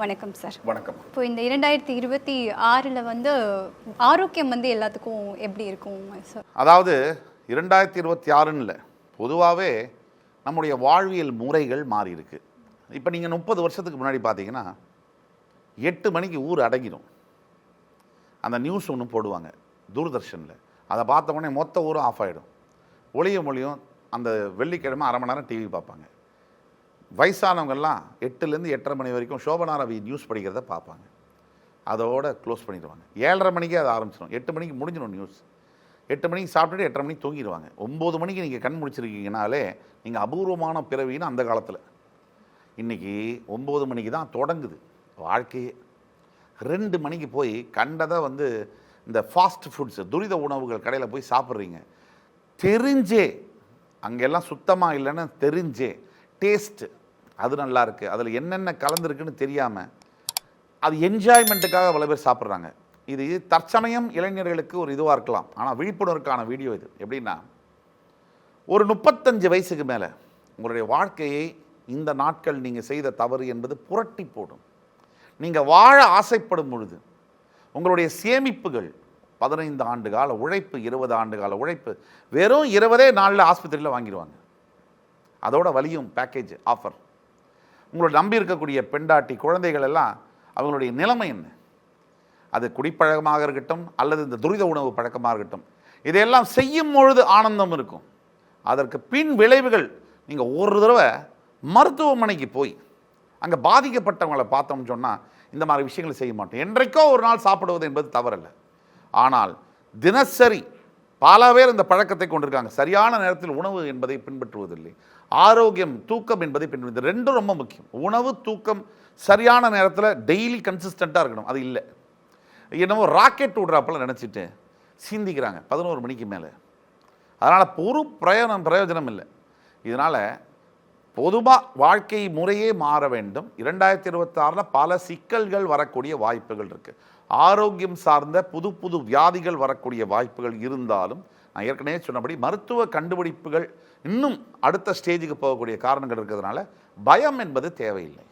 வணக்கம் சார். வணக்கம். இப்போ இந்த 2026ல் வந்து ஆரோக்கியம் வந்து எல்லாத்துக்கும் எப்படி இருக்கும் சார்? அதாவது 2026ன்னு இல்லை, பொதுவாகவே நம்முடைய வாழ்வியல் முறைகள் மாறி இருக்கு. இப்போ நீங்கள் 30 வருஷத்துக்கு முன்னாடி பார்த்தீங்கன்னா 8 மணிக்கு ஊர் அடங்கிடும். அந்த நியூஸ் ஒன்று போடுவாங்க தூர்தர்ஷனில், அதை பார்த்த உடனே மொத்த ஊரும் ஆஃப் ஆகிடும். ஒளியும் மொழியும் அந்த வெள்ளிக்கிழமை அரை மணி நேரம் டிவி பார்ப்பாங்க. வயசானவங்கெல்லாம் 8லேருந்து 8:30 மணி வரைக்கும் சோபனா ரவி நியூஸ் படிக்கிறத பார்ப்பாங்க. அதோடு க்ளோஸ் பண்ணிடுவாங்க. 7:30 மணிக்கே அதை ஆரம்பிச்சிடும். 8 மணிக்கு முடிஞ்சிடும் நியூஸ். 8 மணிக்கு சாப்பிட்டுட்டு 8:30 மணிக்கு தூங்கிடுவாங்க. 9 மணிக்கு நீங்கள் கண் முடிச்சிருக்கீங்கனாலே நீங்கள் அபூர்வமான பிறவின்னு அந்த காலத்தில். இன்றைக்கி 9 மணிக்கு தான் தொடங்குது வாழ்க்கையே. 2 மணிக்கு போய் கண்டதை வந்து இந்த ஃபாஸ்ட் ஃபுட்ஸ் துரித உணவுகள் கடையில் போய் சாப்பிட்றீங்க. தெரிஞ்சே அங்கெல்லாம் சுத்தமாக இல்லைன்னு தெரிஞ்சே டேஸ்ட்டு அது நல்லா இருக்குது, அதில் என்னென்ன கலந்துருக்குன்னு தெரியாமல் அது என்ஜாய்மெண்ட்டுக்காக பல பேர் சாப்பிட்றாங்க. இது தற்சமயம் இளைஞர்களுக்கு ஒரு இதுவாக இருக்கலாம், ஆனால் விழிப்புணர்வுக்கான வீடியோ இது. எப்படின்னா, ஒரு 35 வயசுக்கு மேலே உங்களுடைய வாழ்க்கையை இந்த நாட்கள் நீங்கள் செய்த தவறு என்பது புரட்டி போடும். நீங்கள் வாழ ஆசைப்படும் பொழுது உங்களுடைய சேமிப்புகள் 15 ஆண்டு கால உழைப்பு, 20 ஆண்டு கால உழைப்பு வெறும் 20 நாளில் ஆஸ்பத்திரியில் வாங்கிடுவாங்க. அதோட வலியும் பேக்கேஜ் ஆஃபர். உங்களோட நம்பி இருக்கக்கூடிய பெண்டாட்டி குழந்தைகள் எல்லாம் அவங்களுடைய நிலைமை என்ன? அது குடிப்பழக்கமாக இருக்கட்டும் அல்லது இந்த துரித உணவு பழக்கமாக இருக்கட்டும், இதையெல்லாம் செய்யும் பொழுது ஆனந்தம் இருக்கும். அதற்கு பின் விளைவுகள் நீங்கள் ஒரு தடவை மருத்துவமனைக்கு போய் அங்கே பாதிக்கப்பட்டவங்களை பார்த்தோம்னு சொன்னால் இந்த மாதிரி விஷயங்களை செய்ய மாட்டோம். என்றைக்கோ ஒரு நாள் சாப்பிடுவது என்பது தவறல்ல. ஆனால் தினசரி பல பேர் இந்த பழக்கத்தை கொண்டிருக்காங்க. சரியான நேரத்தில் உணவு என்பதை பின்பற்றுவதில்லை. ஆரோக்கியம், தூக்கம் என்பதை பின்பற்றுவது, ரெண்டும் ரொம்ப முக்கியம். உணவு, தூக்கம் சரியான நேரத்தில் டெய்லி கன்சிஸ்டண்ட்டாக இருக்கணும். அது இல்லை, என்னவோ ராக்கெட் விடுறாப்பில் நினச்சிட்டு சிந்திக்கிறாங்க 11 மணிக்கு மேலே. அதனால் ஒரு பிரயோஜனம் இல்லை. இதனால் பொதுவாக வாழ்க்கை முறையே மாற வேண்டும். 2026ல் பல சிக்கல்கள் வரக்கூடிய வாய்ப்புகள் இருக்குது. ஆரோக்கியம் சார்ந்த புது வியாதிகள் வரக்கூடிய வாய்ப்புகள் இருந்தாலும், நான் ஏற்கனவே சொன்னபடி மருத்துவ கண்டுபிடிப்புகள் இன்னும் அடுத்த ஸ்டேஜுக்கு போகக்கூடிய காரணங்கள் இருக்கிறதுனால பயம் என்பது தேவையில்லை.